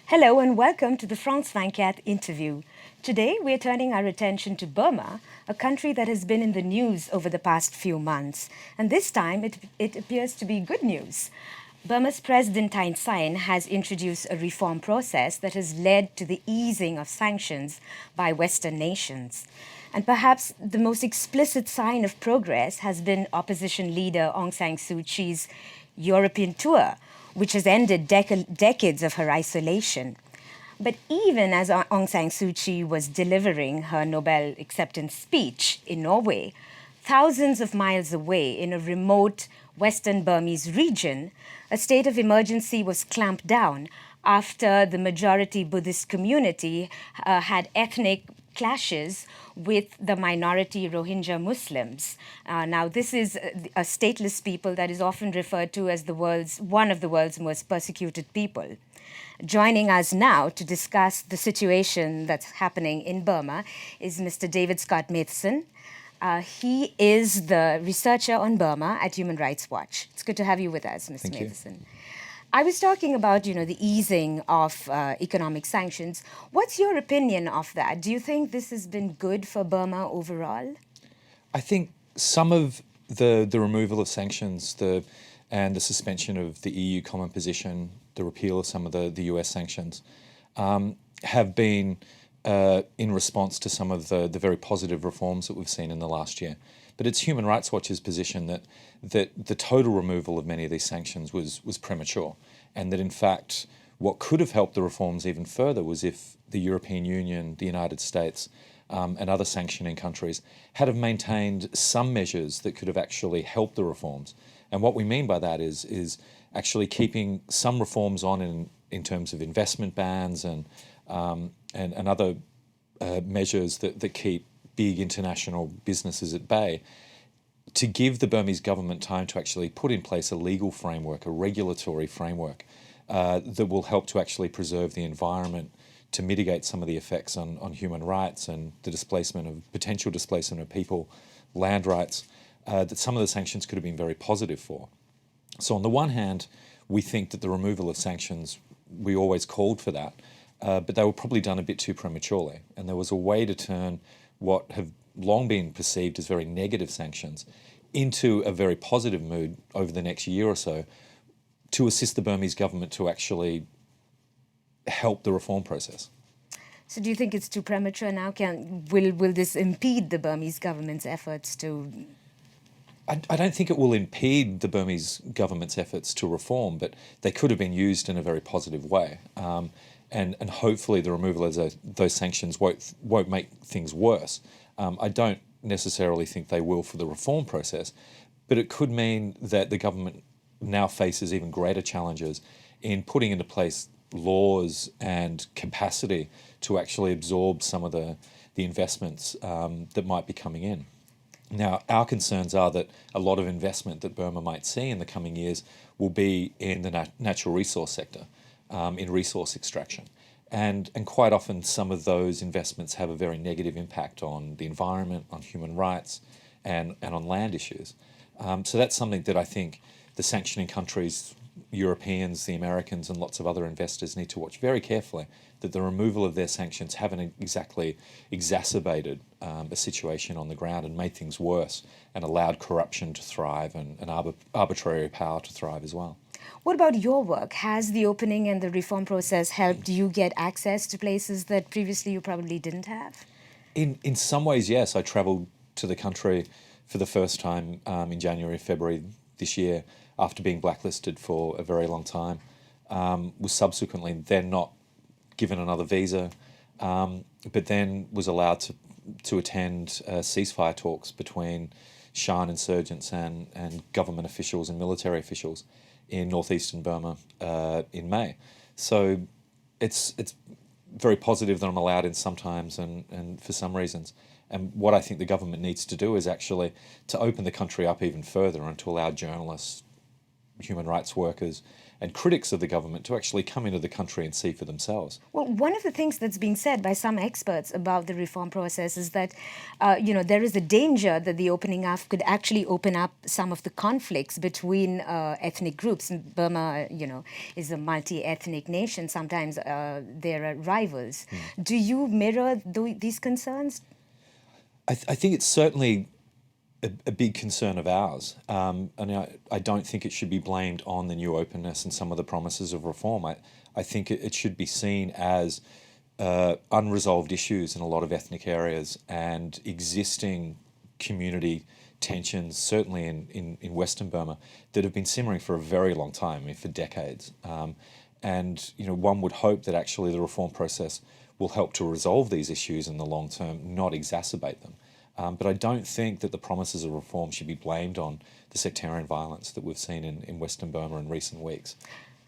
Hello and welcome to the France 24 interview. Today we're turning our attention to Burma, a country that has been in the news over the past few months. And this time it appears to be good news. Burma's President Thein Sein has introduced a reform process that has led to the easing of sanctions by Western nations. And perhaps the most explicit sign of progress has been opposition leader Aung San Suu Kyi's European tour, which has ended decades of her isolation. But even as Aung San Suu Kyi was delivering her Nobel acceptance speech in Norway, thousands of miles away in a remote Western Burmese region, a state of emergency was clamped down after the majority Buddhist community had ethnic clashes with the minority Rohingya Muslims. Now, this is a stateless people that is often referred to as one of the world's most persecuted people. Joining us now to discuss the situation that's happening in Burma is Mr. David Scott Mathieson. He is the researcher on Burma at Human Rights Watch. It's good to have you with us, Mr. Thank you. Mathieson. I was talking about, the easing of economic sanctions. What's your opinion of that? Do you think this has been good for Burma overall? I think some of the removal of sanctions and the suspension of the EU common position, the repeal of some of the US sanctions, have been in response to some of the very positive reforms that we've seen in the last year. But it's Human Rights Watch's position that the total removal of many of these sanctions was premature, and that in fact what could have helped the reforms even further was if the European Union, the United States, and other sanctioning countries had have maintained some measures that could have actually helped the reforms. And what we mean by that is actually keeping some reforms on in terms of investment bans and other measures that keep big international businesses at bay, to give the Burmese government time to actually put in place a legal framework, a regulatory framework that will help to actually preserve the environment, to mitigate some of the effects on human rights and the potential displacement of people, land rights, that some of the sanctions could have been very positive for. So on the one hand, we think that the removal of sanctions, we always called for that, but they were probably done a bit too prematurely. And there was a way to turn what have long been perceived as very negative sanctions into a very positive mood over the next year or so to assist the Burmese government to actually help the reform process. So do you think it's too premature now? Will this impede the Burmese government's efforts to... I don't think it will impede the Burmese government's efforts to reform, but they could have been used in a very positive way. And hopefully the removal of those sanctions won't make things worse. I don't necessarily think they will for the reform process, but it could mean that the government now faces even greater challenges in putting into place laws and capacity to actually absorb some of the investments that might be coming in. Now, our concerns are that a lot of investment that Burma might see in the coming years will be in the natural resource sector, in resource extraction. And quite often some of those investments have a very negative impact on the environment, on human rights, and on land issues. So that's something that I think the sanctioning countries, Europeans, the Americans, and lots of other investors need to watch very carefully, that the removal of their sanctions haven't exactly exacerbated a situation on the ground and made things worse and allowed corruption to thrive and arbitrary power to thrive as well. What about your work? Has the opening and the reform process helped you get access to places that previously you probably didn't have? In some ways, yes. I travelled to the country for the first time in January, February this year, after being blacklisted for a very long time. Was subsequently then not given another visa, but then was allowed to attend ceasefire talks between Shan insurgents and government officials and military officials in northeastern Burma in May. So it's very positive that I'm allowed in sometimes and for some reasons. And what I think the government needs to do is actually to open the country up even further and to allow journalists, human rights workers and critics of the government to actually come into the country and see for themselves. Well, one of the things that's being said by some experts about the reform process is that, there is a danger that the opening up could actually open up some of the conflicts between ethnic groups. And Burma, is a multi-ethnic nation. Sometimes there are rivals. Do you mirror these concerns? I think it's certainly a big concern of ours. And I don't think it should be blamed on the new openness and some of the promises of reform. I think it should be seen as unresolved issues in a lot of ethnic areas and existing community tensions, certainly in Western Burma, that have been simmering for a very long time, I mean, for decades. And one would hope that actually the reform process will help to resolve these issues in the long term, not exacerbate them. But I don't think that the promises of reform should be blamed on the sectarian violence that we've seen in Western Burma in recent weeks.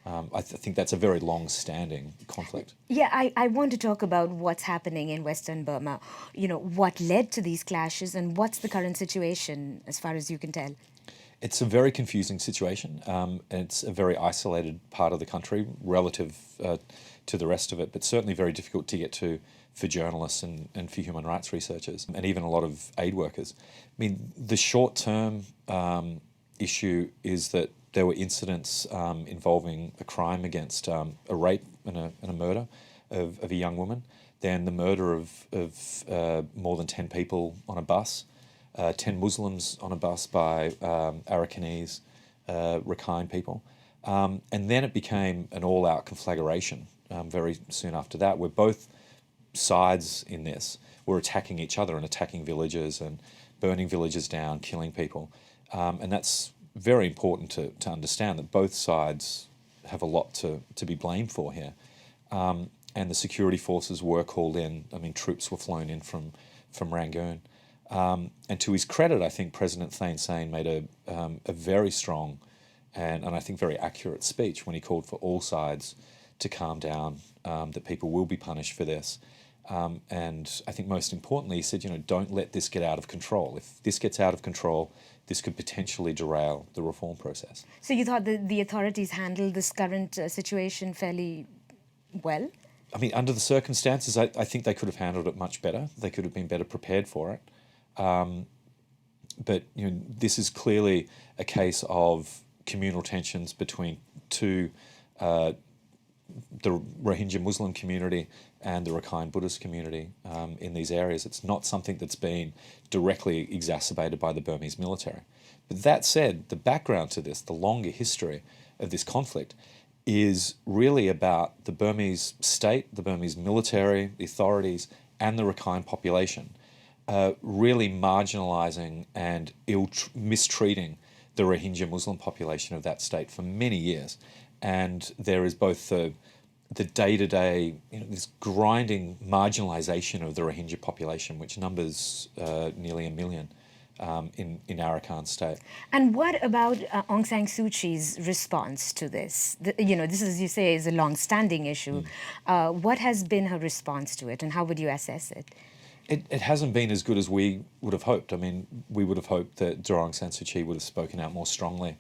I think that's a very long-standing conflict. Yeah, I want to talk about what's happening in Western Burma. What led to these clashes and what's the current situation as far as you can tell? It's a very confusing situation. It's a very isolated part of the country relative to the rest of it, but certainly very difficult to get to for journalists and for human rights researchers and even a lot of aid workers. I mean, the short-term issue is that there were incidents involving a crime against a rape and a murder of a young woman, then the murder of more than 10 people on a bus, 10 Muslims on a bus by Arakanese Rakhine people. And then it became an all-out conflagration very soon after that, where both sides in this were attacking each other and attacking villages and burning villages down, killing people. And that's very important to understand, that both sides have a lot to be blamed for here. And the security forces were called in. I mean, troops were flown in from Rangoon. And to his credit, I think President Thein Sein made a very strong and I think very accurate speech when he called for all sides to calm down, that people will be punished for this. And I think most importantly, he said, don't let this get out of control. If this gets out of control, this could potentially derail the reform process. So you thought that the authorities handled this current situation fairly well? I mean, under the circumstances, I think they could have handled it much better. They could have been better prepared for it. But this is clearly a case of communal tensions between the Rohingya Muslim community and the Rakhine Buddhist community in these areas. It's not something that's been directly exacerbated by the Burmese military. But that said, the background to this, the longer history of this conflict, is really about the Burmese state, the Burmese military, the authorities, and the Rakhine population really marginalising and mistreating the Rohingya Muslim population of that state for many years. And there is both the day-to-day, this grinding marginalisation of the Rohingya population, which numbers nearly 1 million in Arakan state. And what about Aung San Suu Kyi's response to this? This, as you say, is a long-standing issue. What has been her response to it, and how would you assess it? It hasn't been as good as we would have hoped. I mean, we would have hoped that Aung San Suu Kyi would have spoken out more strongly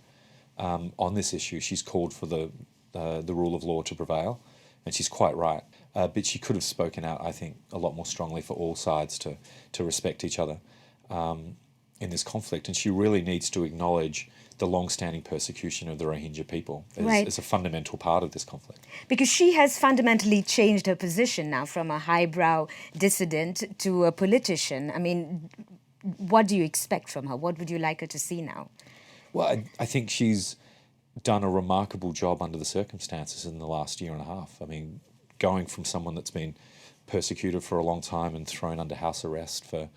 on this issue. She's called for the rule of law to prevail, and she's quite right. But she could have spoken out, I think, a lot more strongly for all sides to respect each other in this conflict. And she really needs to acknowledge the long-standing persecution of the Rohingya people as a fundamental part of this conflict. Because she has fundamentally changed her position now from a highbrow dissident to a politician. I mean, what do you expect from her? What would you like her to see now? Well, I think she's done a remarkable job under the circumstances in the last year and a half. I mean, going from someone that's been persecuted for a long time and thrown under house arrest for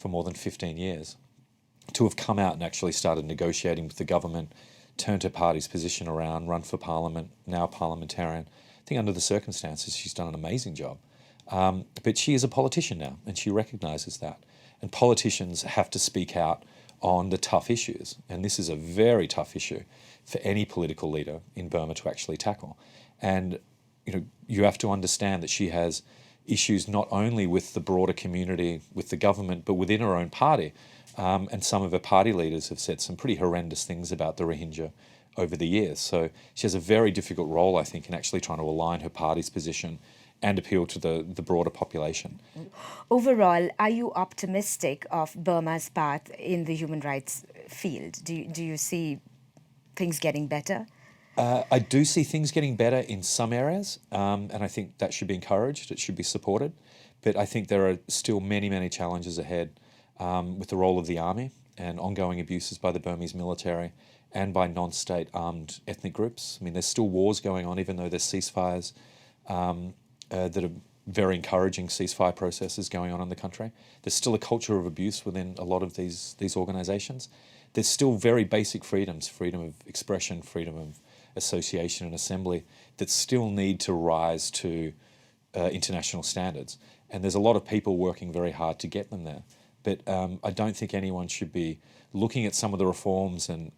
more than 15 years, to have come out and actually started negotiating with the government, turned her party's position around, run for parliament, now parliamentarian. I think under the circumstances, she's done an amazing job. But she is a politician now, and she recognises that. And politicians have to speak out on the tough issues. And this is a very tough issue for any political leader in Burma to actually tackle. And you have to understand that she has issues not only with the broader community, with the government, but within her own party. And some of her party leaders have said some pretty horrendous things about the Rohingya over the years. So she has a very difficult role, I think, in actually trying to align her party's position and appeal to the broader population. Overall, are you optimistic of Burma's path in the human rights field? Do you see things getting better? I do see things getting better in some areas, and I think that should be encouraged. It should be supported. But I think there are still many, many challenges ahead with the role of the army and ongoing abuses by the Burmese military and by non-state armed ethnic groups. I mean, there's still wars going on, even though there's ceasefires that are very encouraging ceasefire processes going on in the country. There's still a culture of abuse within a lot of these organisations. There's still very basic freedoms, freedom of expression, freedom of association and assembly, that still need to rise to international standards. And there's a lot of people working very hard to get them there. But I don't think anyone should be looking at some of the reforms and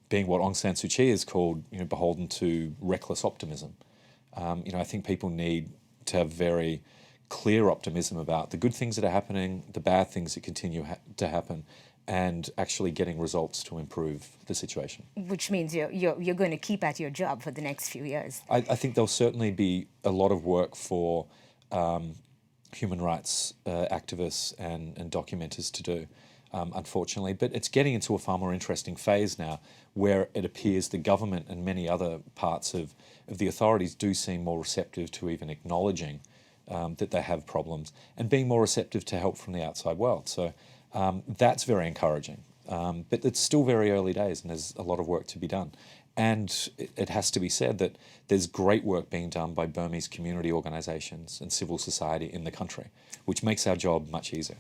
being what Aung San Suu Kyi is called, beholden to reckless optimism. I think people need to have very clear optimism about the good things that are happening, the bad things that continue to happen, and actually getting results to improve the situation. Which means you're going to keep at your job for the next few years. I think there'll certainly be a lot of work for human rights activists and documenters to do, unfortunately. But it's getting into a far more interesting phase now, where it appears the government and many other parts of the authorities do seem more receptive to even acknowledging that they have problems and being more receptive to help from the outside world. So that's very encouraging. But it's still very early days and there's a lot of work to be done. And it has to be said that there's great work being done by Burmese community organisations and civil society in the country, which makes our job much easier.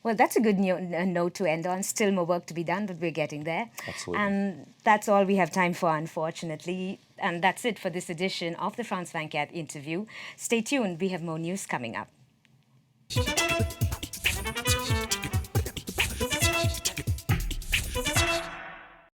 Well, that's a good note to end on. Still more work to be done, but we're getting there. Absolutely. And that's all we have time for, unfortunately. And that's it for this edition of the France 24 interview. Stay tuned. We have more news coming up.